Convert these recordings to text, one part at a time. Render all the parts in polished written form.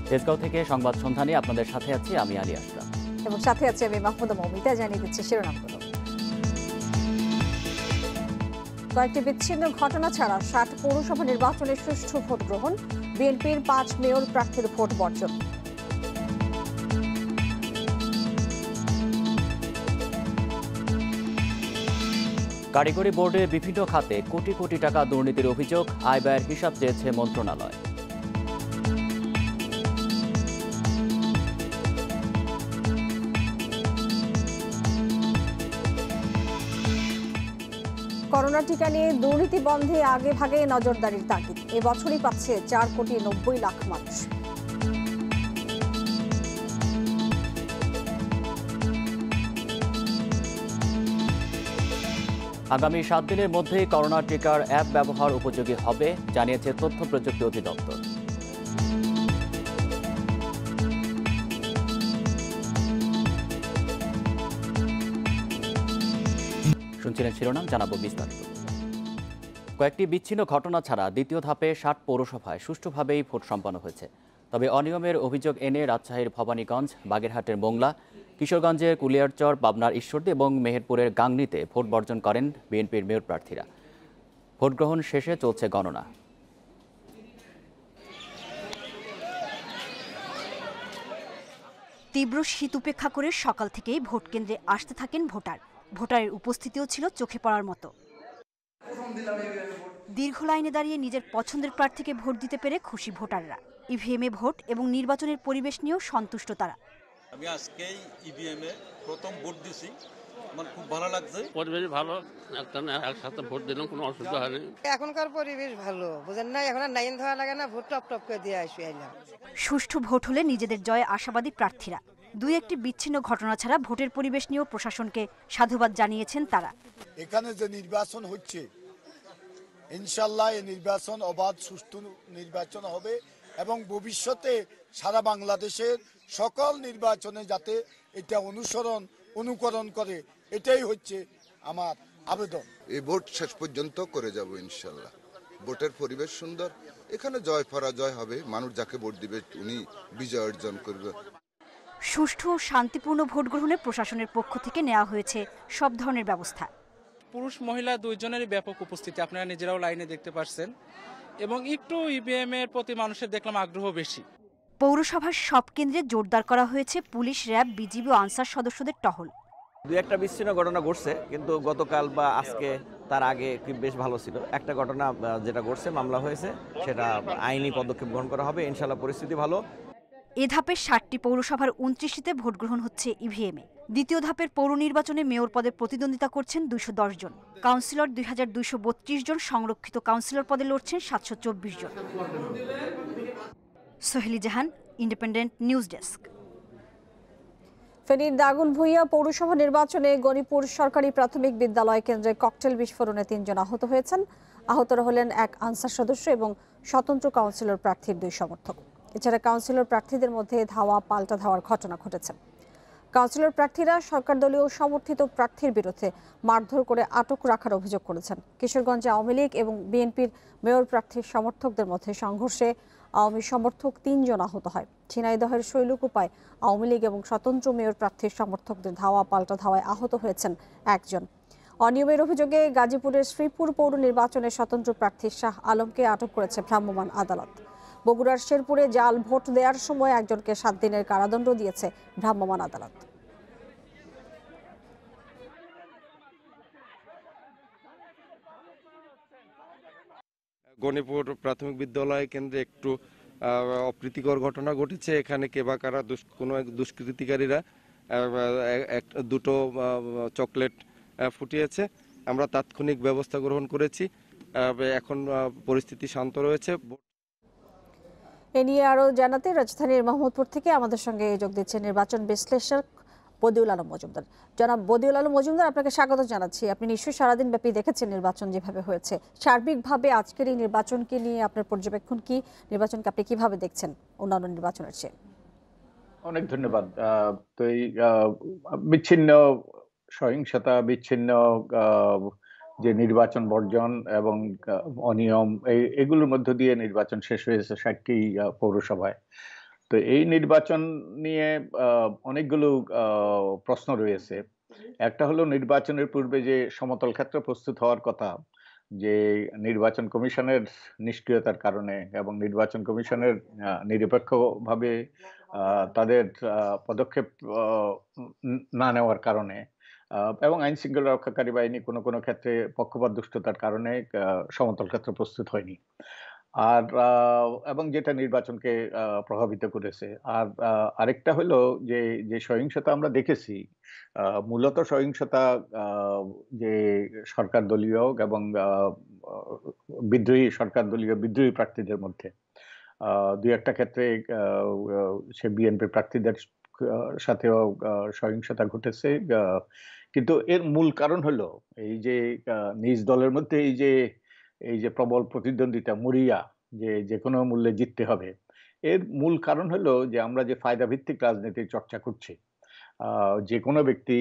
তেজগাঁও থেকে সংবাদ সন্ধানে আপনাদের সাথে আছি আমি আলী আশরাফ এবং সাথে আছি আমি মাহমুদা মৌমিতা। জানিয়ে দিচ্ছি শিরোনামগুলো। কয়েকটি বিচ্ছিন্ন ঘটনা ছাড়া ৬০ পৌরসভা নির্বাচনে সুষ্ঠু ভোট গ্রহণ, বিএনপির ৫ মেয়র প্রার্থীর ভোট বর্জন। কারিগরি বোর্ডে বিভিন্ন খাতে কোটি কোটি টাকা দুর্নীতির অভিযোগ, আয় ব্যয়ের হিসাব চেয়েছে মন্ত্রণালয়। করোনা টিকা নিয়ে দুর্নীতি বন্ধে আগে ভাগে নজরদারির তাগিদ। এবছরই পাচ্ছে ৪,৯০,০০,০০০ মানুষ। আগামী ৭ দিনের মধ্যেই করোনা টিকার অ্যাপ ব্যবহার উপযোগী হবে, জানিয়েছে তথ্য প্রযুক্তি অধিদপ্তর। শুনছিলেন শিরোনাম, জানাবো বিস্তারিত। কয়েকটি বিচ্ছিন্ন ঘটনা ছাড়া দ্বিতীয় ধাপে ৬০ পৌরসভায় সুষ্ঠুভাবেই ভোট সম্পন্ন হয়েছে। তবে অনিয়মের অভিযোগ এনে রাজশাহীর ভবানীগঞ্জ, বাগেরহাটের মোংলা, কিশোরগঞ্জের কুলিয়ারচর, পাবনার ঈশ্বরদী এবং মেহেরপুরের গাংনীতে ভোট বর্জন করেন বিএনপির মেয়র প্রার্থীরা। ভোট গ্রহণ শেষে চলছে গণনা। তীব্র শীত উপেক্ষা করে সকাল থেকেই ভোট কেন্দ্রে আসতে থাকেন ভোটার। ভোটারের উপস্থিতিও ছিল চোখে পড়ার মতো। দীর্ঘ লাইনে দাঁড়িয়ে নিজের পছন্দের প্রার্থীকে ভোট দিতে পেরে খুশি ভোটাররা। ইভিএমে ভোট এবং নির্বাচনের পরিবেশ নিয়েও সন্তুষ্ট তারা। আমি আজকেই ইভিএমে প্রথম ভোট দিছি, আমার খুব ভালো লাগছে। পরিবেশ ভালো, একসাথে ভোট দিলাম, কোনো অসুবিধা হয়নি। এখনকার পরিবেশ ভালো, বুঝেন না, এখন আর লাইন ধরা লাগে না, ভোট টপ টপ করে দিয়ে আসি আইলাম। সুষ্ঠু ভোট হলে নিজেদের জয়ে আশাবাদী প্রার্থীরা। দুই একটি বিচ্ছিন্ন ঘটনা ছাড়া ভোটের পরিবেশ নিয়েও প্রশাসনকে সাধুবাদ জানিয়েছেন তারা। এখানে যে নির্বাচন হচ্ছে, ইনশাল্লাহ এই নির্বাচন অবাধ সুষ্ঠু নির্বাচন হবে এবং ভবিষ্যতে সারা বাংলাদেশের সকল নির্বাচনে যাতে এটা অনুকরণ করে, এটাই হচ্ছে আমার আবেদন। এই ভোট শেষ পর্যন্ত করে যাব ইনশাল্লাহ। ভোটের পরিবেশ সুন্দর, এখানে জয় পরাজয় হবে, মানুষ যাকে ভোট দিবে উনি বিজয় অর্জন করবে। সুষ্ঠু ও শান্তিপূর্ণ ভোট গ্রহণে প্রশাসনের পক্ষ থেকে নেওয়া হয়েছে সব ধরনের ব্যবস্থা। পুরুষ মহিলা দুইজনেরই ব্যাপক উপস্থিতি, আপনারা নিজেরাও লাইনে দেখতে পাচ্ছেন, এবং একটু ইভিএম এর প্রতি মানুষের দেখলাম আগ্রহ বেশি। পৌরসভার সব কেন্দ্রে জোরদার করা হয়েছে পুলিশ, র্যাব, বিজিবি ও আনসার সদস্যদের টহল। দুই একটা বিচ্ছিন্ন ঘটনা ঘটছে, কিন্তু গতকাল বা আজকে তার আগে বেশ ভালো ছিল। একটা ঘটনা যেটা ঘটছে, মামলা হয়েছে, সেটা আইনি পদক্ষেপ গ্রহণ করা হবে, ইনশাল্লাহ পরিস্থিতি ভালো। এ ধাপে ৬০টি পৌরসভার ২৯টিতে ভোট গ্রহণ হচ্ছে ইভিএমে। দ্বিতীয় ধাপের পৌর নির্বাচনে মেয়র পদে প্রতিদ্বন্দ্বিতা করছেন ২১০ জন, কাউন্সিলর ২২৩২ জন, সংরক্ষিত কাউন্সিলর পদে লড়ছেন ৭২৪ জন। সোহেলি জাহান, ইন্ডিপেন্ডেন্ট নিউজ ডেস্ক। ফেনীর দাগনভূঞা পৌরসভা নির্বাচনে গণিপুর সরকারি প্রাথমিক বিদ্যালয় কেন্দ্রে ককটেল বিস্ফোরণে ৩ জন আহত হয়েছেন। আহতরা হলেন এক আনসার সদস্য এবং স্বতন্ত্র কাউন্সিলর প্রার্থীর 2 সমর্থক। এছাড়া কাউন্সিলর প্রার্থীদের মধ্যে ধাওয়া পাল্টা ধাওয়ার ঘটনা ঘটেছে। কাউন্সিলর প্রার্থীরা সরকার দলীয় সমর্থিত প্রার্থীর বিরুদ্ধে মারধর করে আটক রাখার অভিযোগ করেছেন। কিশোরগঞ্জে আওয়ামী লীগ এবং বিএনপির মেয়র প্রার্থীর সমর্থকদের মধ্যে সংঘর্ষে আওয়ামী সমর্থক 3 জন আহত হয়। ঝিনাইদহের শৈলকুপায় আওয়ামী লীগ এবং স্বতন্ত্র মেয়র প্রার্থীর সমর্থকদের ধাওয়া পাল্টা ধাওয়ায় আহত হয়েছেন 1 জন। অনিয়মের অভিযোগে গাজীপুরের শ্রীপুর পৌর নির্বাচনের স্বতন্ত্র প্রার্থী শাহ আলমকে আটক করেছে ভ্রাম্যমাণ আদালত। বগুড়ার শেরপুরে জাল ভোট দেওয়ার সময় একজনকে 7 দিনের কারাদণ্ড দিয়েছে ভ্রাম্যমাণ আদালত। গণিপুর প্রাথমিক বিদ্যালয় কেন্দ্রে একটু অপ্রীতিকর ঘটনা ঘটেছে। এখানে কে বা কারা কোনো দুষ্কৃতিকারীরা দুটো চকলেট ফুটিয়েছে। আমরা তাৎক্ষণিক ব্যবস্থা গ্রহণ করেছি, এখন পরিস্থিতি শান্ত রয়েছে। এ নিয়ে আরো জানাতে রাজধানীর মোহাম্মদপুর থেকে আমাদের সঙ্গে যোগ দিচ্ছেন নির্বাচন বিশ্লেষক বদিউল আলম মজুমদার। জনাব বদিউল আলম মজুমদার, আপনাকে স্বাগত জানাচ্ছি। আপনি নিশ্চয়ই সারাদিন ব্যাপী দেখেছেন নির্বাচন যেভাবে হয়েছে। সার্বিকভাবে আজকের এই নির্বাচনকে নিয়ে আপনার পর্যবেক্ষণ কি? নির্বাচনকে আপনি কিভাবে দেখছেন অন্যান্য নির্বাচনের চেয়ে? অনেক ধন্যবাদ। তো এই বিচ্ছিন্ন সহিংসতা, বিচ্ছিন্ন যে নির্বাচন বর্জন এবং অনিয়ম, এগুলোর মধ্য দিয়ে নির্বাচন শেষ হয়েছে 60টি পৌরসভায়। তো এই নির্বাচন নিয়ে অনেকগুলো প্রশ্ন রয়েছে। একটা হলো নির্বাচনের পূর্বে যে সমতল ক্ষেত্র প্রস্তুত হওয়ার কথা, যে নির্বাচন কমিশনের নিষ্ক্রিয়তার কারণে এবং নির্বাচন কমিশনের নিরপেক্ষভাবে তাদের পদক্ষেপ না নেওয়ার কারণে এবং আইন শৃঙ্খলা রক্ষাকারী বাহিনী কোনো কোনো ক্ষেত্রে পক্ষপাত দুষ্টতার কারণে সমতল ক্ষেত্র প্রস্তুত হয়নি। আর এবং যেটা নির্বাচনকে প্রভাবিত করেছে। আর আরেকটা হলো যে যে সহিংসতা আমরা দেখেছি, মূলত সহিংসতা যে সরকার দলীয় এবং বিদ্রোহী প্রার্থীদের মধ্যে। দুই একটা ক্ষেত্রে সে বিএনপি প্রার্থীদের সাথেও সহিংসতা ঘটেছে। কিন্তু এর মূল কারণ হলো এই যে নিজ দলের মধ্যে এই যে প্রবল প্রতিদ্বন্দ্বিতা, মরিয়া, যে কোনো মূল্যে জিততে হবে। এর মূল কারণ হলো যে আমরা যে ফায়দা ভিত্তিক রাজনীতির চর্চা করছি। যে কোনো ব্যক্তি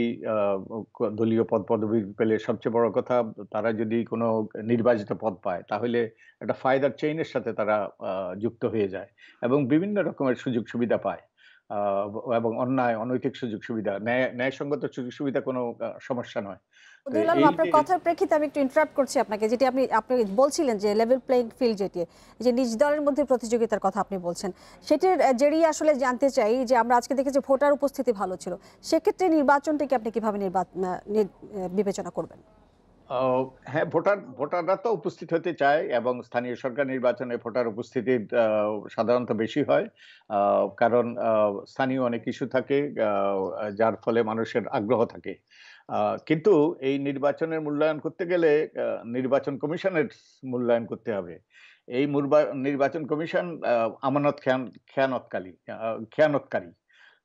দলীয় পদবি পেলে সবচেয়ে বড় কথা, তারা যদি কোনো নির্বাচিত পদ পায় তাহলে একটা ফায়দার চেইনের সাথে তারা যুক্ত হয়ে যায় এবং বিভিন্ন রকমের সুযোগ সুবিধা পায়। এবং অনৈতিক সুযোগ সুবিধা, ন্যায়সঙ্গত সুযোগ সুবিধা কোনো সমস্যা নয়। আপনার কথার প্রেক্ষিতে আমি একটু ইন্টারাপ্ট করছি আপনাকে, যেটি আপনি বলছিলেন যে লেভেল প্লেইং ফিল্ড, যেটি যে নিজ দলের মধ্যে প্রতিযোগিতার কথা আপনি বলছেন, সেটির জেরিয়ে আসলে জানতে চাই যে আমরা আজকে দেখেছি ভোটার উপস্থিতি ভালো ছিল, সেক্ষেত্রে নির্বাচনটিকে আপনি কিভাবে বিবেচনা করবেন? হ্যাঁ, ভোটাররা তো উপস্থিত হতে চায় এবং স্থানীয় সরকার নির্বাচনে ভোটার উপস্থিতি সাধারণত বেশি হয়, কারণ স্থানীয় অনেক ইস্যু থাকে যার ফলে মানুষের আগ্রহ থাকে। কিন্তু এই নির্বাচনের মূল্যায়ন করতে গেলে নির্বাচন কমিশনের মূল্যায়ন করতে হবে। এই নির্বাচন কমিশন আমানত খেয়ানতকারী।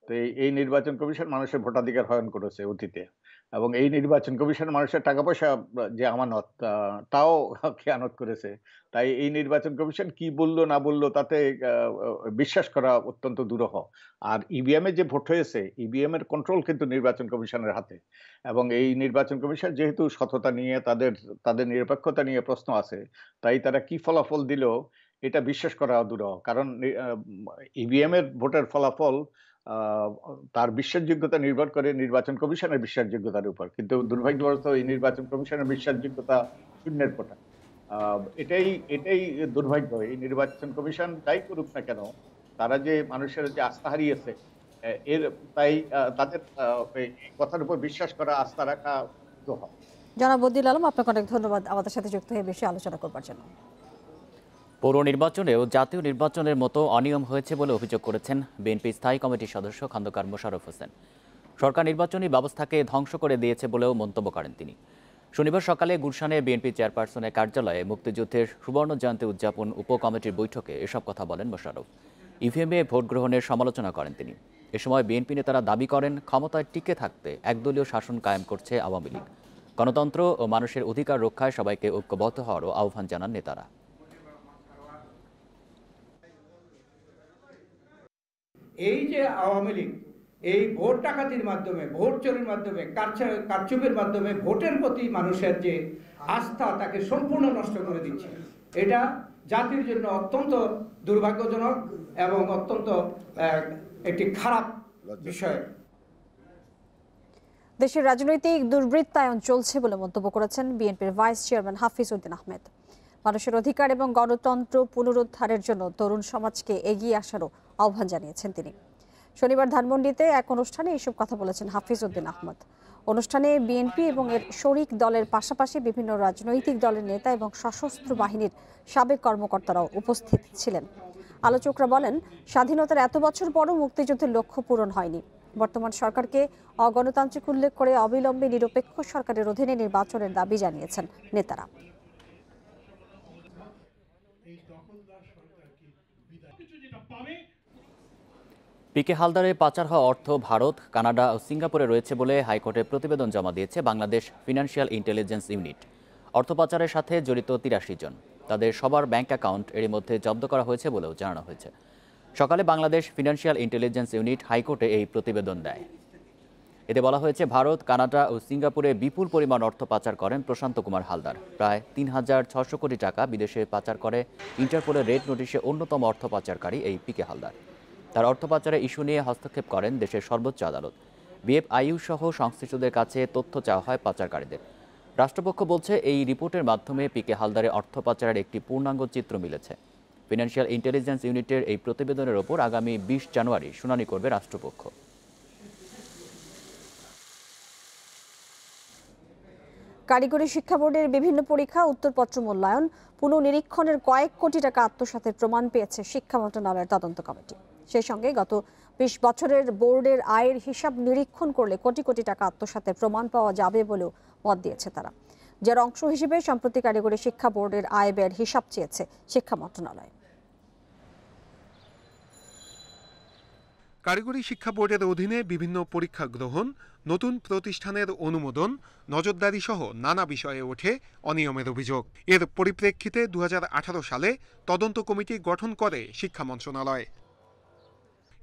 তো এই নির্বাচন কমিশন মানুষের ভোটাধিকার হরণ করেছে অতীতে, এবং এই নির্বাচন কমিশন মানুষের টাকা পয়সা যে আমানত, তাও খেয়ানত করেছে। তাই এই নির্বাচন কমিশন কি বললো না বললো তাতে বিশ্বাস করা অত্যন্ত দুরূহ। আর ইভিএম এ যে ভোট হয়েছে, ইভিএম এর কন্ট্রোল কিন্তু নির্বাচন কমিশনের হাতে, এবং এই নির্বাচন কমিশন যেহেতু সততা নিয়ে তাদের নিরপেক্ষতা নিয়ে প্রশ্ন আছে, তাই তারা কি ফলাফল দিল এটা বিশ্বাস করা দুরূহ। কারণ ইভিএম এর ভোটের ফলাফল তার বিশ্বাসযোগ্যতা নির্ভর করে নির্বাচন কমিশনের বিশ্বাসযোগ্যতার উপর, কিন্তু দুর্ভাগ্যবশত এই নির্বাচন কমিশনের বিশ্বাসযোগ্যতা শূন্যের কোটা। এটাই দুর্ভাগ্য। এই নির্বাচন কমিশন যাই করুক না কেন, তারা যে মানুষের যে আস্থা হারিয়েছে, তাই তাদের কথার উপর বিশ্বাস করা, আস্থা রাখা দুরূহ। জনাব বদিউল আলম, আপনাকে অনেক ধন্যবাদ আমাদের সাথে যুক্ত হয়ে বেশি আলোচনা করবার জন্য। পৌর নির্বাচনেও জাতীয় নির্বাচনের মতো অনিয়ম হয়েছে বলে অভিযোগ করেছেন বিএনপি স্থায়ী কমিটির সদস্য খন্দকার মোশাররফ হোসেন। সরকার নির্বাচনী ব্যবস্থাকে ধ্বংস করে দিয়েছে বলেও মন্তব্য করেন তিনি। শনিবার সকালে গুলশানে বিএনপি চেয়ারপারসনের কার্যালয়ে মুক্তিযুদ্ধের সুবর্ণ জয়ন্তী উদযাপন উপকমিটির বৈঠকে এসব কথা বলেন মোশাররফ। ইভিএমে ভোট গ্রহণের সমালোচনা করেন তিনি। এ সময় বিএনপি নেতারা দাবি করেন ক্ষমতায় টিকে থাকতে একদলীয় শাসন কায়েম করছে আওয়ামী লীগ। গণতন্ত্র ও মানুষের অধিকার রক্ষায় সবাইকে ঐক্যবদ্ধ হওয়ারও আহ্বান জানান নেতারা। এই যে আওয়ামী লীগ এই ভোট ডাকাতির মাধ্যমে, ভোট চুরির মাধ্যমে, কারচুপির মাধ্যমে ভোটের প্রতি মানুষের যে আস্থা তাকে সম্পূর্ণ নষ্ট করে দিচ্ছে, এটা জাতির জন্য অত্যন্ত দুর্ভাগ্যজনক এবং অত্যন্ত একটি খারাপ বিষয়। দেশের রাজনৈতিক দুর্বৃত্তায়ন চলছে বলে মন্তব্য করেছেন বিএনপির ভাইস চেয়ারম্যান হাফিজ উদ্দিন আহমেদ। মানুষের অধিকার এবং গণতন্ত্র পুনরুদ্ধারের জন্য তরুণ সমাজকে এগিয়ে আসারও আহ্বান জানিয়েছেন তিনি। শনিবার ধানমন্ডিতে এক অনুষ্ঠানে এসব কথা বলেছেন হাফিজ উদ্দিন আহমেদ। অনুষ্ঠানে বিএনপি এবং এর শরিক দলের পাশাপাশি বিভিন্ন রাজনৈতিক দলের নেতা এবং সশস্ত্র বাহিনীর সাবেক কর্মকর্তারাও উপস্থিত ছিলেন। আলোচকরা বলেন, স্বাধীনতার এত বছর পরও মুক্তিযুদ্ধের লক্ষ্য পূরণ হয়নি। বর্তমান সরকারকে অগণতান্ত্রিক উল্লেখ করে অবিলম্বে নিরপেক্ষ সরকারের অধীনে নির্বাচনের দাবি জানিয়েছেন নেতারা। পিকে হালদারে পাচার হওয়া অর্থ ভারত, কানাডা ও সিঙ্গাপুরে রয়েছে বলে হাইকোর্টে প্রতিবেদন জমা দিয়েছে বাংলাদেশ ফিনান্সিয়াল ইন্টেলিজেন্স ইউনিট। অর্থ পাচারের সাথে জড়িত 83 জন। তাদের সবার ব্যাংক অ্যাকাউন্ট এরই মধ্যে জব্দ করা হয়েছে বলেও জানানো হয়েছে। সকালে বাংলাদেশ ফিনান্সিয়াল ইন্টেলিজেন্স ইউনিট হাইকোর্টে এই প্রতিবেদন দেয়। এতে বলা হয়েছে, ভারত, কানাডা ও সিঙ্গাপুরে বিপুল পরিমাণ অর্থ পাচার করেন প্রশান্ত কুমার হালদার। প্রায় ৩৬০০ কোটি টাকা বিদেশে পাচার করে ইন্টারপোলের রেড নোটিশে অন্যতম অর্থ পাচারকারী এই পিকে হালদার। তার অর্থ পাচারের ইস্যু নিয়ে হস্তক্ষেপ করেন দেশের সর্বোচ্চ আদালত। বিএফআইইউ সহ সংশ্লিষ্টদের কাছে তথ্য চাওয়া হয় পাচারকারীদের। রাষ্ট্রপক্ষ বলছে এই রিপোর্টের মাধ্যমে পিকে হালদারের অর্থ পাচারের একটি পূর্ণাঙ্গ চিত্র মিলেছে। ফিনান্সিয়াল ইন্টেলিজেন্স ইউনিটের এই প্রতিবেদনের ওপর আগামী 20 জানুয়ারি শুনানি করবে রাষ্ট্রপক্ষ। কারিগরি শিক্ষা বোর্ডের বিভিন্ন পরীক্ষা উত্তরপত্র মূল্যায়ন পুনঃনিরীক্ষণের কয়েক কোটি টাকা আত্মসাতের প্রমাণ পেয়েছে শিক্ষা মন্ত্রণালয়ের তদন্ত কমিটি। সেই সঙ্গে গত 20 বছরের বোর্ডের আয়ের হিসাব নিরীক্ষণ করলে কোটি কোটি টাকা আত্মসাতের প্রমাণ পাওয়া যাবে বলেও মত দিয়েছে তারা, যার অংশ হিসেবে সম্প্রতি কারিগরি শিক্ষা বোর্ডের আয় ব্যয়ের হিসাব চেয়েছে শিক্ষা মন্ত্রণালয়। কারিগরি শিক্ষা বোর্ডের অধীনে বিভিন্ন পরীক্ষা গ্রহণ, নতুন প্রতিষ্ঠানের অনুমোদন, নজরদারি সহ নানা বিষয়ে ওঠে অনিয়মের অভিযোগ। এর পরিপ্রেক্ষিতে 2018 সালে তদন্ত কমিটি গঠন করে শিক্ষা মন্ত্রণালয়।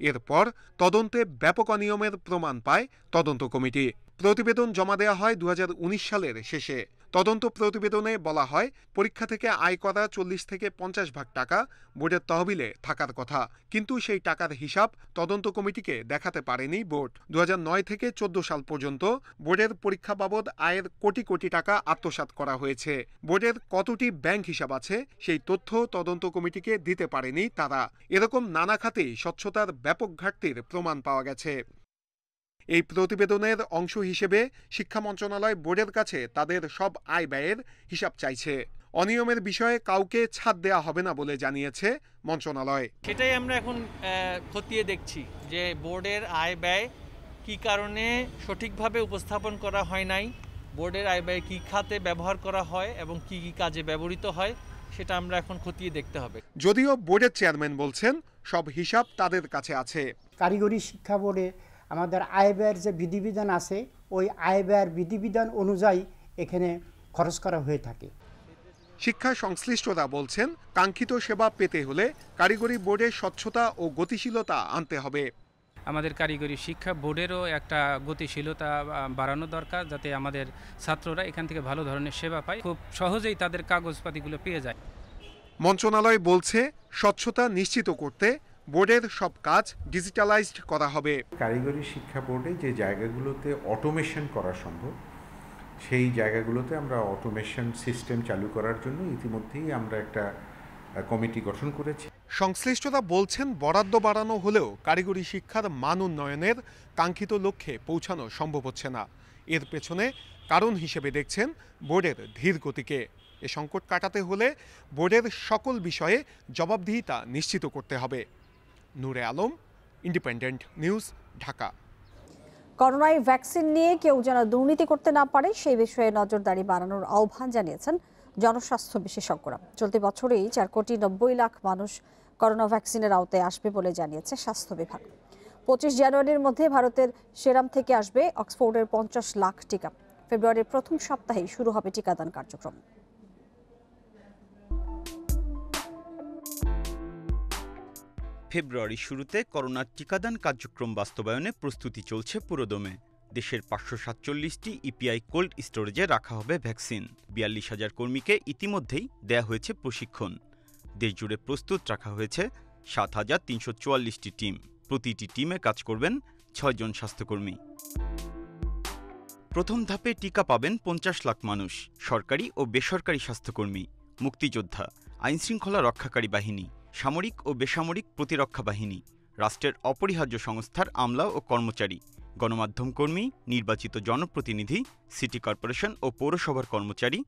এরপর তদন্তে ব্যাপক অনিয়মের প্রমাণ পায় তদন্ত কমিটি। প্রতিবেদন জমা দেওয়া হয় 2019 সালের শেষে। তদন্ত প্রতিবেদনে বলা হয়, পরীক্ষা থেকে আয় করা 40 থেকে 50 ভাগ টাকা বোর্ডের তহবিলে থাকার কথা, কিন্তু সেই টাকার হিসাব তদন্ত কমিটিকে দেখাতে পারেনি বোর্ড। 2009 থেকে 14 সাল পর্যন্ত বোর্ডের পরীক্ষা বাবদ আয়ের কোটি কোটি টাকা আত্মসাৎ করা হয়েছে। বোর্ডের কতটি ব্যাংক হিসাব আছে সেই তথ্য তদন্ত কমিটিকে দিতে পারেনি তারা। এরকম নানা খাতেই স্বচ্ছতার ব্যাপক ঘাটতির প্রমাণ পাওয়া গেছে। এই প্রতিবেদনের অংশ হিসেবে শিক্ষা মন্ত্রণালয় বোর্ডের কাছে তাদের সব আয় ব্যয়ের হিসাব চাইছে। অনিয়মের বিষয়ে কাউকে ছাড় দেওয়া হবে না বলে জানিয়েছে মন্ত্রণালয়। সেটাই আমরা এখন খতিয়ে দেখছি যে বোর্ডের আয় ব্যয় কী কারণে সঠিকভাবে উপস্থাপন করা হয় নাই, বোর্ডের আয় ব্যয় কী খাতে ব্যবহার করা হয় এবং কী কী কাজে ব্যবহৃত হয়, সেটা আমরা এখন খতিয়ে দেখতে হবে। যদিও বোর্ডের চেয়ারম্যান বলছেন সব হিসাব তাদের কাছে আছে। কারিগরি শিক্ষা বোর্ডে আমাদের আয় ব্যয়ের যে বিধিবিধান আছে, ওই আয় ব্যয়ের বিধিবিধান অনুযায়ী এখানে খরচ করা হয়ে থাকে। শিক্ষা সংশ্লিষ্টরা বলছেন, কাঙ্ক্ষিত সেবা পেতে হলে কারিগরি বোর্ডে স্বচ্ছতা ও গতিশীলতা আনতে হবে। আমাদের কারিগরি শিক্ষা বোর্ডেরও একটা গতিশীলতা বাড়ানো দরকার, যাতে আমাদের ছাত্ররা এখান থেকে ভালো ধরনের সেবা পায়, খুব সহজেই তাদের কাগজপাতিগুলো পেয়ে যায়। মন্ত্রণালয় বলছে, স্বচ্ছতা নিশ্চিত করতে বোর্ডের সব কাজ ডিজিটালাইজড করা হবে। কারিগরি শিক্ষা বোর্ডে যে জায়গাগুলোতে অটোমেশন করা সম্ভব, সেই জায়গাগুলোতে আমরা অটোমেশন সিস্টেম চালু করার জন্য ইতিমধ্যেই আমরা একটা কমিটি গঠন করেছি। সংশ্লিষ্টরা বলছেন, বরাদ্দ বাড়ানো হলেও কারিগরি শিক্ষার মান উন্নয়নের কাঙ্ক্ষিত লক্ষ্যে পৌঁছানো সম্ভব হচ্ছে না। এর পেছনে কারণ হিসেবে দেখছেন বোর্ডের ধীর গতিকে। এ সংকট কাটাতে হলে বোর্ডের সকল বিষয়ে জবাবদিহিতা নিশ্চিত করতে হবে। নূরে আলম, ইন্ডিপেন্ডেন্ট নিউজ, ঢাকা। করোনায় ভ্যাকসিন নিয়ে কেউ যেন দুর্নীতি করতে না পারে সেই বিষয়ে নজরদারি বাড়ানোর আহ্বান জানিয়েছেন জনস্বাস্থ্য বিশেষজ্ঞরা। চলতি বছরেই 4,90,00,000 মানুষ করোনা ভ্যাকসিনের আওতায় আসবে বলে জানিয়েছে স্বাস্থ্য বিভাগ। 25 জানুয়ারির মধ্যে ভারতের সেরাম থেকে আসবে অক্সফোর্ডের 50 লাখ টিকা। ফেব্রুয়ারির প্রথম সপ্তাহেই শুরু হবে টিকাদান কার্যক্রম। ফেব্রুয়ারির শুরুতে করোনার টিকাদান কার্যক্রম বাস্তবায়নে প্রস্তুতি চলছে পুরোদমে। দেশের 547টি ইপিআই কোল্ড স্টোরেজে রাখা হবে ভ্যাকসিন। 42,000 কর্মীকে ইতিমধ্যেই দেয়া হয়েছে প্রশিক্ষণ। দেশজুড়ে প্রস্তুত রাখা হয়েছে 7,344টি টিম। প্রতিটি টিমে কাজ করবেন 6 জন স্বাস্থ্যকর্মী। প্রথম ধাপে টিকা পাবেন 50 লাখ মানুষ, সরকারি ও বেসরকারি স্বাস্থ্যকর্মী, মুক্তিযোদ্ধা, আইনশৃঙ্খলা রক্ষাকারী বাহিনী, সামরিক ও বেসামরিক প্রতিরক্ষা বাহিনী, রাষ্ট্রের অপরিহার্য সংস্থার আমলা ও কর্মচারী, গণমাধ্যম কর্মী, নির্বাচিত জনপ্রতিনিধি, সিটি কর্পোরেশন ও পৌরসভার কর্মচারী,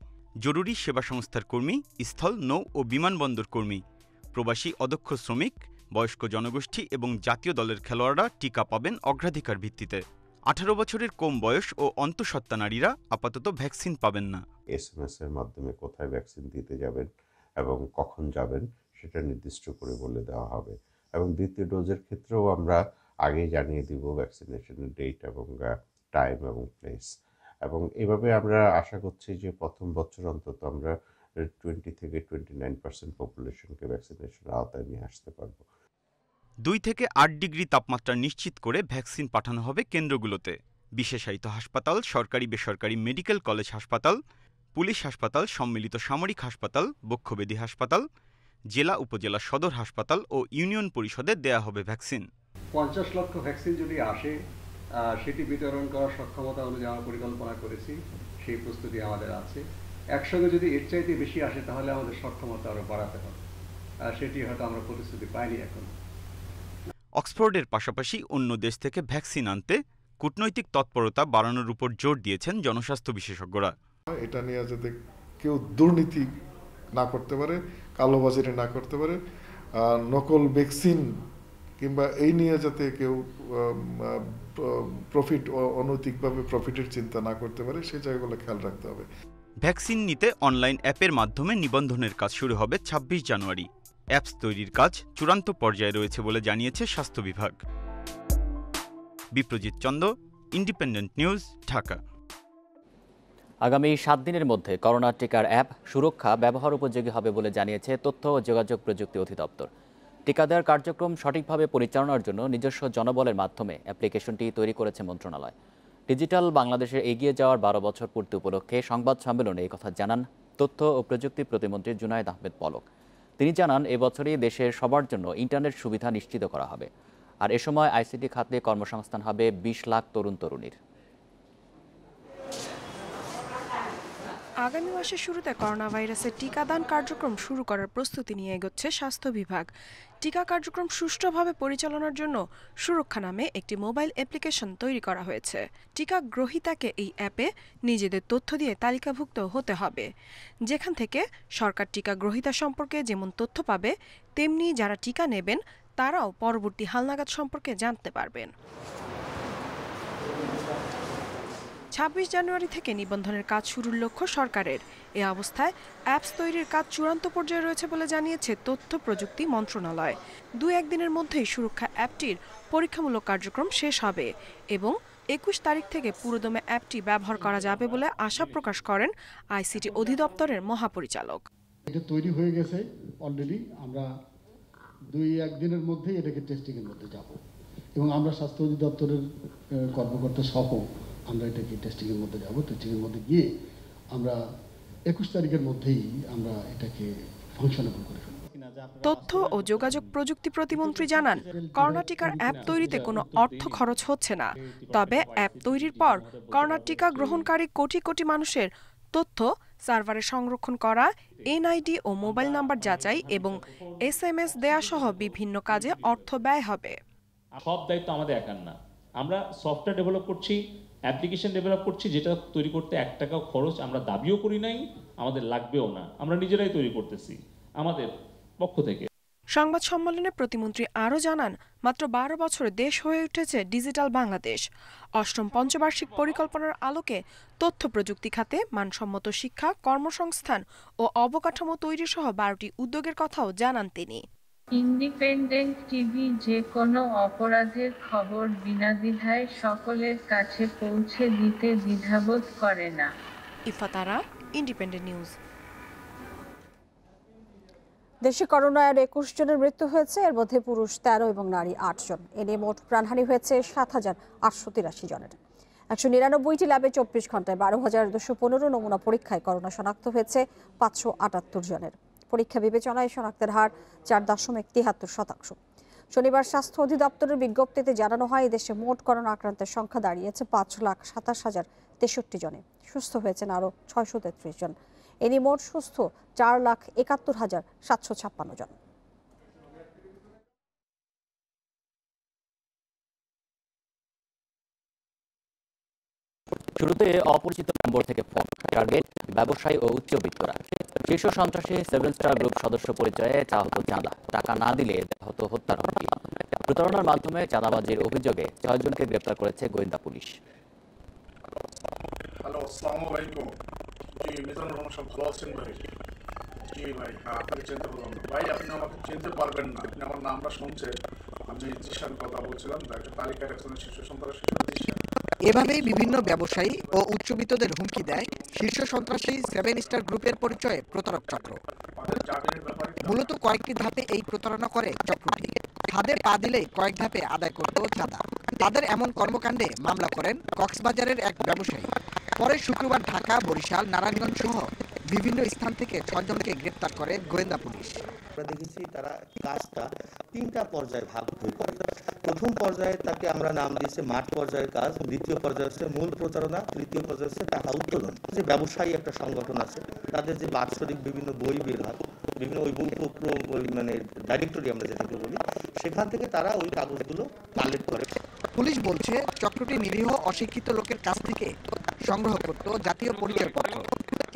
জরুরি সেবা সংস্থার কর্মী, স্থল, নৌ ও বিমানবন্দর কর্মী, প্রবাসী অদক্ষ শ্রমিক, বয়স্ক জনগোষ্ঠী এবং জাতীয় দলের খেলোয়াড়রা টিকা পাবেন অগ্রাধিকার ভিত্তিতে। 18 বছরের কম বয়স ও অন্তঃসত্ত্বা নারীরা আপাতত ভ্যাকসিন পাবেন না। SMS এর মাধ্যমে কোথায় ভ্যাকসিন দিতে যাবেন এবং কখন যাবেন সেটা নির্দিষ্ট করে বলে দেওয়া হবে। এবং দ্বিতীয় ডোজের ক্ষেত্রেও আমরা আগেই জানিয়ে দিব ভ্যাকসিনেশনের ডেট এবং টাইম এবং প্লেস। এবং এভাবে আমরা আশা করছি যে প্রথম বছর অন্তত আমরা 20 থেকে 29% পপুলেশনকে ভ্যাকসিনেশনের আওতায় নিয়ে আসতে পারব। 2 থেকে 8 ডিগ্রি তাপমাত্রা নিশ্চিত করে ভ্যাকসিন পাঠানো হবে কেন্দ্রগুলোতে। বিশেষায়িত হাসপাতাল, সরকারি বেসরকারি মেডিকেল কলেজ হাসপাতাল, পুলিশ হাসপাতাল, সম্মিলিত সামরিক হাসপাতাল, বক্ষব্যাধি হাসপাতাল, জেলা উপজেলা সদর হাসপাতাল ও ইউনিয়ন পরিষদে দেয়া হবে ভ্যাকসিন। 50 লক্ষ ভ্যাকসিন যদি আসে সেটি বিতরণ করার সক্ষমতা অনুযায়ী আমরা পরিকল্পনা করেছি, সেই প্রস্তুতি আমাদের আছে। একসঙ্গে যদি এর চাইতে বেশি আসে তাহলে আমাদের সক্ষমতা আরও বাড়াতে হবে, সেটি হয়তো আমরা প্রতিশ্রুতি পাইনি এখন। অক্সফোর্ডের পাশাপাশি অন্য দেশ থেকে ভ্যাকসিন আনতে কূটনৈতিক তৎপরতা বাড়ানোর উপর জোর দিয়েছেন জনস্বাস্থ্য বিশেষজ্ঞরা। এটা নিয়ে যাতে কেউ দুর্নীতি না করতে পারে, কালোবাজারি না করতে পারে, নকল ভ্যাকসিন কিংবা এই নিয়ে যাতে কেউ প্রফিট অনৈতিকভাবে প্রফিটের চিন্তা না করতে পারে, সেই জায়গাগুলো খেয়াল রাখতে হবে। ভ্যাকসিন নিতে অনলাইন অ্যাপের মাধ্যমে নিবন্ধনের কাজ শুরু হবে 26 জানুয়ারি। অ্যাপস তৈরির কাজ চূড়ান্ত পর্যায়ে রয়েছে বলে জানিয়েছে স্বাস্থ্য বিভাগ। Biprajit Chanda, independent news, Dhaka. আগামী 7 দিনের মধ্যে করোনা টিকার অ্যাপ সুরক্ষা ব্যবহার উপযোগী হবে বলে জানিয়েছে তথ্য ও যোগাযোগ প্রযুক্তি অধিদপ্তর। টিকা দেওয়ার কার্যক্রম সঠিকভাবে পরিচালনার জন্য নিজস্ব জনবলের মাধ্যমে অ্যাপ্লিকেশনটি তৈরি করেছে মন্ত্রণালয়। ডিজিটাল বাংলাদেশের এগিয়ে যাওয়ার 12 বছর পূর্তি উপলক্ষে সংবাদ সম্মেলনে এই কথা জানান তথ্য ও প্রযুক্তি প্রতিমন্ত্রী জুনায়েদ আহমেদ পলক। তিনি জানান, এবছরই দেশের সবার জন্য ইন্টারনেট সুবিধা নিশ্চিত করা হবে। আর এ সময় আইসিটি খাতে কর্মসংস্থান হবে 20 লাখ তরুণ তরুণীর। আগামী মাসের শুরুতে করোনা ভাইরাসের টিকাদান কার্যক্রম শুরু করার প্রস্তুতি নিয়ে এগোচ্ছে স্বাস্থ্য বিভাগ। টিকা কার্যক্রম সুষ্ঠুভাবে পরিচালনার জন্য সুরক্ষা নামে একটি মোবাইল অ্যাপ্লিকেশন তৈরি করা হয়েছে। টিকা গ্রহীতাকে এই অ্যাপে নিজেদের তথ্য দিয়ে তালিকাভুক্ত হতে হবে, যেখান থেকে সরকার টিকা গ্রহীতা সম্পর্কে যেমন তথ্য পাবে, তেমনি যারা টিকা নেবেন তারাও পরবর্তী হালনাগাদ সম্পর্কে জানতে পারবেন। 26 জানুয়ারি থেকে নিবন্ধনের কাজ শুরুর লক্ষ্য সরকারের। এ অবস্থায় অ্যাপস তৈরির কাজ চূড়ান্ত পর্যায়ে রয়েছে বলে জানিয়েছে তথ্য প্রযুক্তি মন্ত্রণালয়। 2-1 দিনের মধ্যেই সুরক্ষা অ্যাপটির পরীক্ষামূলক কার্যক্রম শেষ হবে এবং 21 তারিখ থেকে পুরোদমে অ্যাপটি ব্যবহার করা যাবে বলে আশা প্রকাশ করেন আইসিটি অধিদপ্তরের মহাপরিচালক। এটা তৈরি হয়ে গেছে অলরেডি, আমরা 2-1 দিনের মধ্যেই এটাকে টেস্টিংয়ের মধ্যে যাব এবং আমরা স্বাস্থ্য অধিদপ্তরের কর্মকর্তা সহ আমরা এটাকে টেস্টিংয়ের মধ্যে যাব। টেস্টিংয়ের মধ্যে গিয়ে আমরা 21 তারিখের মধ্যেই আমরা এটাকে ফাংশনেবল করে ফেলব। তথ্য ও যোগাযোগ প্রযুক্তি প্রতিমন্ত্রী জানান, করোনা টিকার অ্যাপ তৈরিতে কোনো অর্থ খরচ হচ্ছে না। তবে অ্যাপ তৈরির পর করোনা টিকা গ্রহণকারী কোটি কোটি মানুষের তথ্য সার্ভারে সংরক্ষণ করা, এনআইডি ও মোবাইল নাম্বার যাচাই এবং SMS দেয়া সহ বিভিন্ন কাজে অর্থ ব্যয় হবে। সব দায়িত্ব আমাদের একার না। আমরা সফটওয়্যার ডেভেলপ করছি, অ্যাপ্লিকেশন ডেভেলপ করছি, যেটা তৈরি করতে 1 টাকাও খরচ আমরা দাবিও করি নাই, আমাদের লাগবেও না। আমরা নিজেরাই তৈরি করতেছি আমাদের পক্ষ থেকে। সংবাদ সম্মেলনে প্রতিমন্ত্রী আরও জানান, মাত্র 12 বছরে দেশ হয়ে উঠেছে ডিজিটাল বাংলাদেশ। 8ম পঞ্চবার্ষিক পরিকল্পনার আলোকে তথ্য প্রযুক্তি খাতে মানসম্মত শিক্ষা, কর্মসংস্থান ও অবকাঠামো তৈরি সহ 12টি উদ্যোগের কথাও জানান তিনি। ইন্ডিপেন্ডেন্ট টিভি যে কোনো অপরাধের খবর বিনাদ্বিধায় সকলের কাছে পৌঁছে দিতে দ্বিধাবোধ করে না। ইফাতারা, ইন্ডিপেন্ডেন্ট নিউজ। দেশে করোনায় 21 জনের মৃত্যু হয়েছে, এর মধ্যে পুরুষ 13 এবং নারী 8 জন। এ নিয়ে মোট প্রাণহানি হয়েছে 7,883 জনের। 199টি ল্যাবে 24 ঘন্টায় 12,215 নমুনা পরীক্ষায় করোনা শনাক্ত হয়েছে 578 জনের। পরীক্ষা বিবেচনায় শনাক্তের হার 4.73%। শনিবার স্বাস্থ্য অধিদপ্তরের বিজ্ঞপ্তিতে জানানো হয়, দেশে মোট করোনা আক্রান্তের সংখ্যা দাঁড়িয়েছে 5,27,063 জনে। সুস্থ হয়েছেন আরও 633 জন। এ নিয়ে মোট সুস্থ 4,71,756 জন। শুরুতে অপরিচিত নম্বর থেকে ফোন, টার্গেট ব্যবসায়ী ও উচ্চবিত্তরা। শীর্ষ সন্ত্রাসী 7 স্টার গ্রুপ সদস্য পরিচয়ে চাওয়া হতো চাঁদা, টাকা না দিলে দেওয়া হতো হত্যার হুমকি। প্রতারণার মাধ্যমে চাঁদাবাজির অভিযোগে 6 জনকে গ্রেপ্তার করেছে গোয়েন্দা পুলিশ। হ্যালো, আসসালামু আলাইকুম। জি, মিজানুর রহমান সাহেব ভালো আছেন ভাই? জি ভাই, আপনাকে চিনতে পারলাম না ভাই। আপনি আমাকে চিনতে পারবেন না, আপনি আমার নামটা শুনছেন। আমি জিশান কথা বলছিলাম, একটা তালিকার একজন শীর্ষ সন্ত্রাসী জিশান। এভাবেই বিভিন্ন ব্যবসায়ী ও উচ্চবিত্তদের হুমকি দেয় শীর্ষ সন্ত্রাসী 7 স্টার গ্রুপের পরিচয়ে প্রতারক চক্র। মূলত কয়েকটি ধাপে এই প্রতারণা করে চক্রটি। ফাঁদে পা দিলেই কয়েক ধাপে আদায় করত চাঁদা। তাদের এমন কর্মকাণ্ডে মামলা করেন কক্সবাজারের এক ব্যবসায়ী। পরে শুক্রবার ঢাকা, বরিশাল, নারায়ণগঞ্জ সহ বিভিন্ন স্থান থেকে 6 জনকে গ্রেপ্তার করে গোয়েন্দা পুলিশ। আমরা দেখেছি তারা কাজটা 3টা পর্যায়ে ভাগ হয়ে করে। প্রথম পর্যায়ে তাকে আমরা নাম দিয়েছি মাঠ পর্যায়ের কাজ, দ্বিতীয় পর্যায়ে হচ্ছে মূল প্রচারণা, তৃতীয় পর্যায়ে হচ্ছে টাকা উত্তোলন। যে ব্যবসায়ী একটা সংগঠন আছে তাদের যে বাৎসরিক বিভিন্ন বই বের হয়, বিভিন্ন ওই মানে ডাইরেক্টরি আমরা যেটাকে বলি, সেখান থেকে তারা ওই কাগজগুলো কালেক্ট করে। পুলিশ বলছে চক্রটি নিরীহ অশিক্ষিত লোকের কাছ থেকে সংগ্রহ করত জাতীয় পরিচয়পত্র।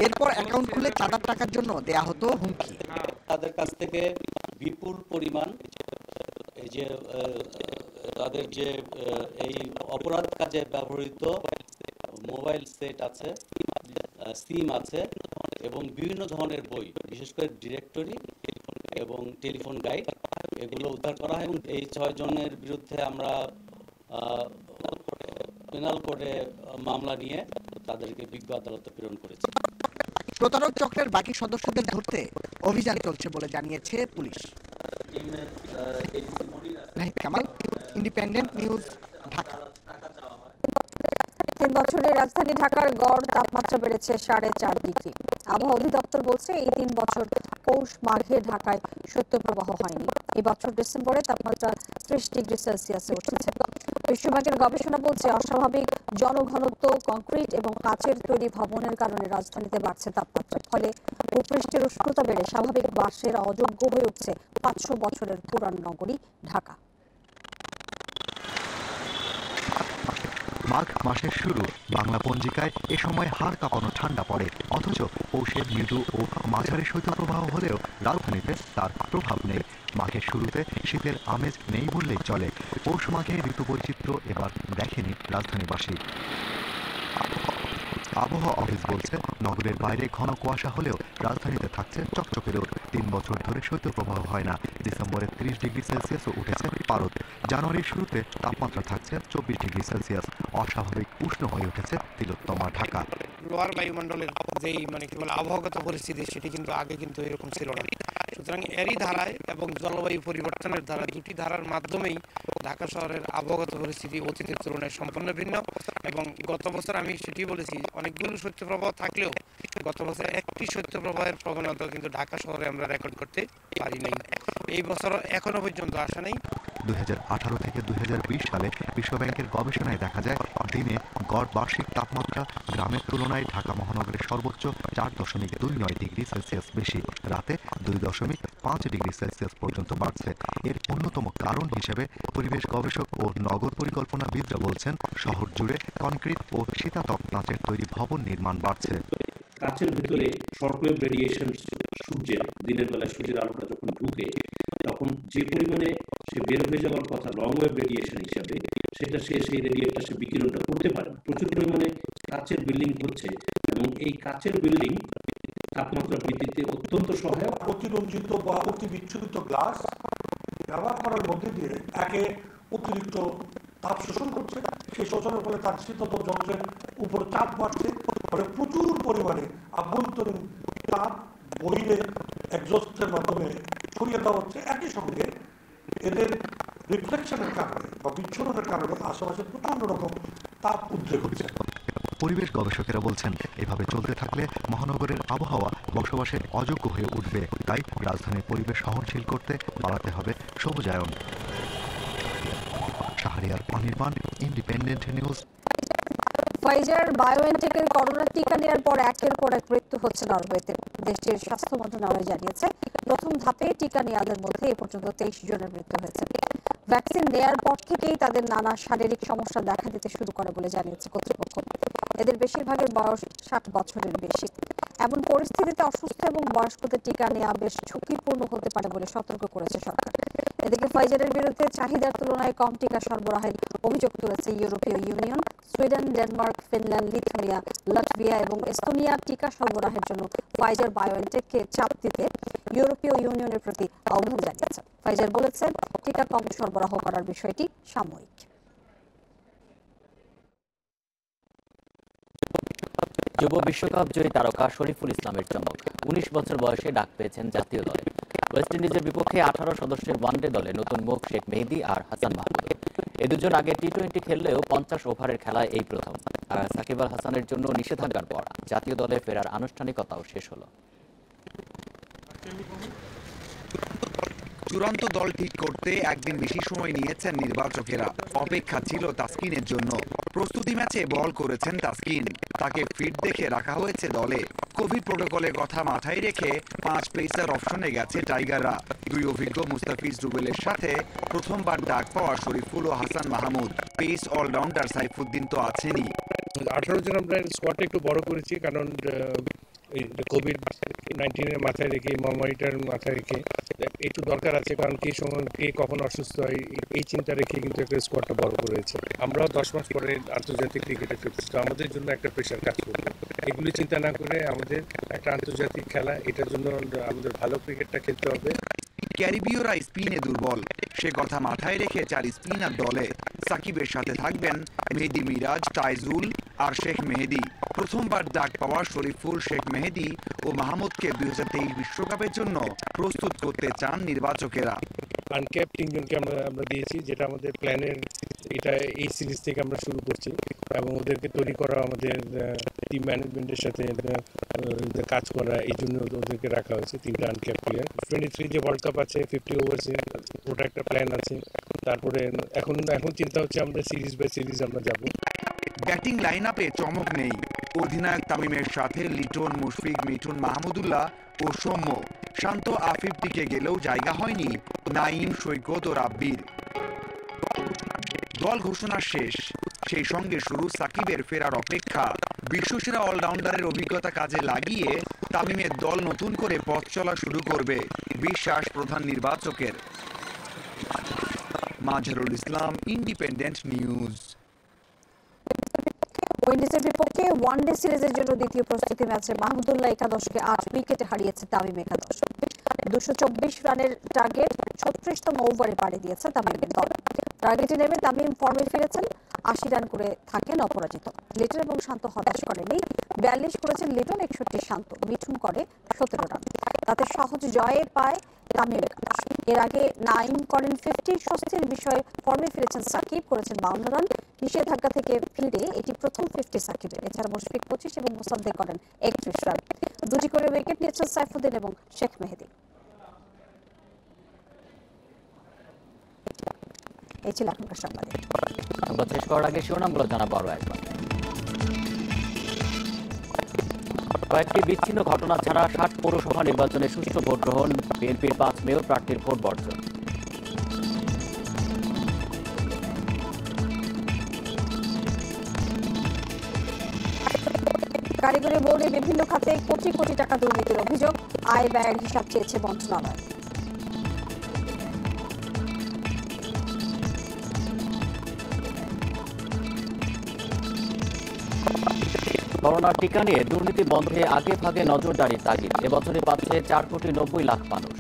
এরপর অ্যাকাউন্ট খুলে চাঁদার টাকার জন্য দেয়া হতো হুমকি। তাদের কাছ থেকে বিপুল পরিমাণ এই যে তাদের যে এই অপরাধ কাজে ব্যবহৃত মোবাইল সেট আছে, সিম আছে এবং বিভিন্ন ধরনের বই, বিশেষ করে ডিরেক্টরি এবং টেলিফোন গাইড, এগুলো উদ্ধার করা হয়। এবং এই 6 জনের বিরুদ্ধে আমরা পেনাল কোর্টে মামলা নিয়ে তাদেরকে বিজ্ঞ আদালতে প্রেরণ করেছি। প্রতারক চক্রের বাকি সদস্যদের ধরতে অভিযান চলছে বলে জানিয়েছে police. Nahid Kamal, independent news, Dhaka. 3 বছরে রাজধানী ঢাকার গড় তাপমাত্রা বেড়েছে 4.5 ডিগ্রি। আবহাওয়া অধিদপ্তর বলছে এই 3 বছর পৌষ মাঘে ঢাকায় শৈত্যপ্রবাহ হয়নি। এই বছর ডিসেম্বরে তাপমাত্রা 30 ডিগ্রি সেলসিয়াসে উঠেছে। বিশ্বব্যাংকের গবেষণা বলছে অস্বাভাবিক জনঘনত্ব, কংক্রিট এবং কাচের তৈরি ভবনের কারণে রাজধানীতে বাড়ছে তাপমাত্রা। ফলে ভূপৃষ্ঠের উষ্ণতা বেড়ে স্বাভাবিক বাসের অযোগ্য হয়ে উঠছে 500 বছরের পুরান নগরী ঢাকা। মাঘ মাসের শুরু, বাংলা পঞ্জিকায় এ সময় হাড় কাঁপানো ঠান্ডা পড়ে। অথচ পৌষের মৃদু ও মাঝারি শৈত্যপ্রবাহ হলেও রাজধানীতে তার প্রভাব নেই। মাঘের শুরুতে শীতের আমেজ নেই বললেই চলে। পৌষ মাঘে ঋতু বৈচিত্র্য এবার দেখেনি রাজধানীবাসী। আবহাওয়া অফিস বলছে নগরের বাইরে ঘন কুয়াশা হলেও রাজধানীতে থাকছে চকচকে রোদ। 3 বছর ধরে শৈত্যপ্রবাহ হয় না। ডিসেম্বরে 30 ডিগ্রি সেলসিয়াসও উঠেছে পারদ। জানুয়ারির শুরুতে তাপমাত্রা থাকছে 24 ডিগ্রি সেলসিয়াস। অস্বাভাবিক উষ্ণ হয়ে উঠেছে তিলোত্তমা ঢাকা। লোয়ার বায়ুমণ্ডলের যেই কি বলে আবহাওয়াগত পরিস্থিতি, সেটি কিন্তু আগে কিন্তু এরকম ছিল না। সুতরাং এরই ধারায় এবং জলবায়ু পরিবর্তনের ধারা, দুটি ধারার মাধ্যমেই ঢাকা শহরের আবহাওয়াগত পরিস্থিতি অতীতের তুলনায় সম্পূর্ণ ভিন্ন। এবং গত বছর আমি সেটি বলেছি, অনেকগুলো শৈত্যপ্রবাহ থাকলেও গত বছর একটি শৈত্যপ্রবাহের প্রবণতা কিন্তু ঢাকা শহরে আমরা রেকর্ড করতে পারি নাই। এই বছর এখনো পর্যন্ত আসা নেই। 2018 থেকে 2020 সালে বিশ্বব্যাংকের গবেষণায় দেখা যায় দিনে গড় বার্ষিক তাপমাত্রা গ্রামের তুলনায় ঢাকা মহানগরের সর্বোচ্চ 4.29 ডিগ্রি সেলসিয়াস বেশি, রাতে 2.5 ডিগ্রি সেলসিয়াস পর্যন্ত বাড়ছে। এর অন্যতম কারণ হিসেবে পরিবেশ গবেষক ও নগর পরিকল্পনাবিদরা বলছেন শহর জুড়ে কনক্রিট ও শীতাতপ কাঁচের তৈরি ভবন নির্মাণ বাড়ছে। কাচের ভিতরে শর্টওয়েভ রেডিয়েশন, সূর্যের দিনের বেলা সূর্যের আলোটা যখন ঢুকে তখন যে পরিমাণে সে বের হয়ে যাওয়ার কথা লং ওয়েভ রেডিয়েশন হিসাবে, সেটা সেই রেডিয়েটটা সে বিকিরণটা করতে পারে। প্রচুর পরিমাণে কাচের বিল্ডিং হচ্ছে এবং এই কাচের বিল্ডিং তাপমাত্রা বৃদ্ধিতে অত্যন্ত সহায়ক। অতিরঞ্জিত বা অতি বিচ্ছুরিত গ্লাস ব্যবহার করার মধ্যে দিয়ে তাকে অতিরিক্ত তাপ শোষণ করছে। সেই শোষণের ফলে তার শীততাপ যন্ত্রের উপর চাপ বাড়ছে, ফলে প্রচুর পরিমাণে আভ্যন্তরীণ তাপ বহিরে এক্সস্টের মাধ্যমে ছড়িয়ে দেওয়া হচ্ছে। একই সঙ্গে এদের রিফ্লেকশনের কারণে বা বিচ্ছুরণের কারণে আশেপাশে প্রচন্ড রকম তাপ উদ্রেক হচ্ছে। পরিবেশ গবেষকেরা বলছেন এভাবে চলতে থাকলে মহানগরের আবহাওয়া বসবাসের অযোগ্য হয়ে উঠবে। তাই রাজধানীর পরিবেশ সহনশীল করতে বাড়াতে হবে সবুজায়ন। Shahriar Anirban, independent news. Pfizer বায়োএনটেকের করোনা টিকা নেওয়ার পর একের পর এক মৃত্যু হচ্ছে নরওয়েতে। দেশটির স্বাস্থ্য মন্ত্রণালয় জানিয়েছে প্রথম ধাপে টিকা নেওয়াদের মধ্যে এ পর্যন্ত 23 জনের মৃত্যু হয়েছে। ভ্যাকসিন নেয়ার পর থেকেই তাদের নানা শারীরিক সমস্যা দেখা দিতে শুরু করে বলে জানিয়েছে কর্তৃপক্ষ। এদের বেশিরভাগের বয়স 60 বছরের বেশি। এমন পরিস্থিতিতে অসুস্থ এবং বয়স্কদের টিকা নেওয়া বেশ ঝুঁকিপূর্ণ হতে পারে বলে সতর্ক করেছে সরকার। এদিকে ফাইজারের বিরুদ্ধে চাহিদার তুলনায় কম টিকা সরবরাহের অভিযোগ তুলেছে ইউরোপীয় union. Sweden, Denmark, Finland, Lithuania, Latvia এবং এস্তোনিয়া টিকা সরবরাহের জন্য ফাইজার বায়োএনটেককে চাপ দিতে ইউরোপীয় ইউনিয়নের প্রতি আহ্বান জানিয়েছে। ফাইজার বলেছে টিকা কম সরবরাহ করার বিষয়টি সাময়িক। যুব বিশ্বকাপ জয়ী তারকা শরীফুল ইসলামের চমক। 19 বছর বয়সে ডাক পেয়েছেন জাতীয় দলে। ওয়েস্ট ইন্ডিজের বিপক্ষে 18 সদস্যের ওয়ানডে দলে নতুন মুখ শেখ মেহেদী আর হাসান মাহমুদ। এ দুজন আগে টি-20 খেললেও 50 ওভারের খেলায় এই প্রথম। আর সাকিব আল হাসানের জন্য নিষেধাজ্ঞার পর জাতীয় দলে ফেরার আনুষ্ঠানিকতাও শেষ হলো। চূড়ান্ত দল ঠিক করতে একদিন বেশি সময় নিয়েছেন নির্বাচকেরা। অপেক্ষা ছিল তাসকিনের জন্য। প্রস্তুতি ম্যাচে বল করেছেন তাসকিন, তাকে ফিট দেখে রাখা হয়েছে দলে। কোভিড প্রোটোকলের কথা মাথায় রেখে 5 পেসার অপশনে গেছে টাইগাররা। দুই অভিজ্ঞ মুস্তাফিজ রুবেলের সাথে প্রথমবার ডাক পাওয়া শরীফুল ও হাসান মাহমুদ। পেস অলরাউন্ডার সাইফুদ্দিন তো আছেনই। 18 জন আমরা স্কোয়াডটা একটু বড় করেছি, কারণ কোভিড-19 মাথায় রেখে, মহামারীটার মাথায় রেখে একটু দরকার আছে, কারণ কে সময় কে কখন অসুস্থ হয় এই চিন্তা রেখে কিন্তু একটা স্কোয়াডটা বড় করেছে। আমরাও 10 মাস পরে আন্তর্জাতিক ক্রিকেটে ফিরছি, তো আমাদের জন্য একটা প্রেশার কাজ করবে। এগুলি চিন্তা না করে আমাদের একটা আন্তর্জাতিক খেলা, এটার জন্য আমাদের ভালো ক্রিকেটটা খেলতে হবে। ক্যারিবীয়রা স্পিনে দুর্বল, সে কথা মাথায় রেখে 4 স্পিনার দলে। সাকিবের সাথে থাকবেন মেহেদী মিরাজ, তাইজুল আর শেখ মেহেদী। প্রথমবার ডাক পাওয়া শরীফুল, শেখ মেহেদী ও মাহমুদকে 2023 বিশ্বকাপের জন্য প্রস্তুত করতে চান নির্বাচকেরা। আনক্যাপ 3 জনকে আমরা দিয়েছি, যেটা আমাদের প্ল্যানের, এটা এই সিরিজ থেকে আমরা শুরু করছি এবং ওদেরকে তৈরি করা, আমাদের টিম ম্যানেজমেন্টের সাথে কাজ করা, এই জন্য ওদেরকে রাখা হয়েছে 3টা আনক্যাপ প্লেয়ার। 23 যে ওয়ার্ল্ড কাপ আছে 50 ওভার্সে, ওটা একটা প্ল্যান আছে। তারপরে এখন চিন্তা হচ্ছে আমাদের সিরিজ বাই সিরিজ আমরা যাব। ব্যাটিং লাইন আপে চমক নেই। অধিনায়ক তামিমের সাথে লিটন, মুশফিক, মিঠুন, মাহমুদুল্লাহ ও সৌম্য। শান্ত আফিফ টিকে গেলেও জায়গা হয়নি নাইম, সৈকত ও রাব্বির। দল ঘোষণা শেষ, সেই সঙ্গে শুরু সাকিবের ফেরার অপেক্ষা। বিশ্বসেরা অলরাউন্ডারের অভিজ্ঞতা কাজে লাগিয়ে তামিমের দল নতুন করে পথ চলা শুরু করবে, বিশ্বাস প্রধান নির্বাচকের। Mazharul Islam, independent news. উইন্ডিজের বিপক্ষে ওয়ানডে সিরিজের জন্য দ্বিতীয় প্রস্তুতি ম্যাচে মাহমুদুল্লাহ একাদশকে 8 উইকেটে হারিয়েছে তামিম একাদশ। 224 রানের টার্গেট 36তম ওভারে পাড়ি দিয়েছে তামিমের দল। টার্গেটে নেমে তামিম ফর্মে ফিরেছেন, 80 রান করে থাকেন অপরাজিত। লিটন এবং শান্ত হতাশ করেনি, 42 করেছেন লিটন, 61 শান্ত, মিঠুন করে 17 রান। তাতে সহজ জয়ে পায় তামিম একাদশ। এর আগে নাইম করেন 50, স্বস্তির বিষয়ে ফর্মে ফিরেছেন সাকিব, করেছেন 52 রান। নিষেধাজ্ঞা থেকে ফিরে এটি প্রথম 50 সাকিবের। এছাড়া মুশফিক 25 এবং মোসাদ্দেক করেন 31 রান। 2টি করে উইকেট নিয়েছেন সাইফুদ্দিন এবং শেখ মেহেদী। এই ছিল এখনকার সংবাদ। সংবাদ শেষ করার আগে শিরোনামগুলো জানাবো আরও একবার। কয়েকটি বিচ্ছিন্ন ঘটনা ছাড়া 60 পৌরসভা নির্বাচনে সুষ্ঠু ভোট গ্রহণ, বিএনপির 5 মেয়র প্রার্থীর ভোট বর্জন। কারিগরি বোর্ডে বিভিন্ন খাতে কোটি কোটি টাকা দুর্নীতির অভিযোগ, আয় ব্যয়ের হিসাব চেয়েছে মন্ত্রণালয়। করোনা টিকা নিয়ে দুর্নীতি বন্ধে আগে ভাগে নজরদারি তাগিদ। এবছরে পাচ্ছে 4,90,00,000 মানুষ।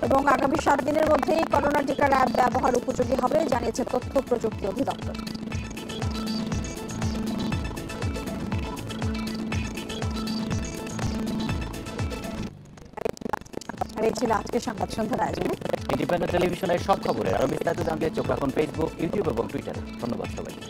এবং আগামী 7 দিনের মধ্যেই করোনা টিকার অ্যাপ ব্যবহার উপযোগী হবে, জানিয়েছে তথ্য প্রযুক্তি অধিদপ্তর। এই ছিল আজকের সংবাদ সন্ধ্যার আয়োজনে। ইন্ডিপেন্ডেন্ট টেলিভিশনের সব খবরের আরো বিস্তারিত জানতে চোখ রাখুন ফেসবুক, ইউটিউব এবং টুইটারে। ধন্যবাদ সবাইকে।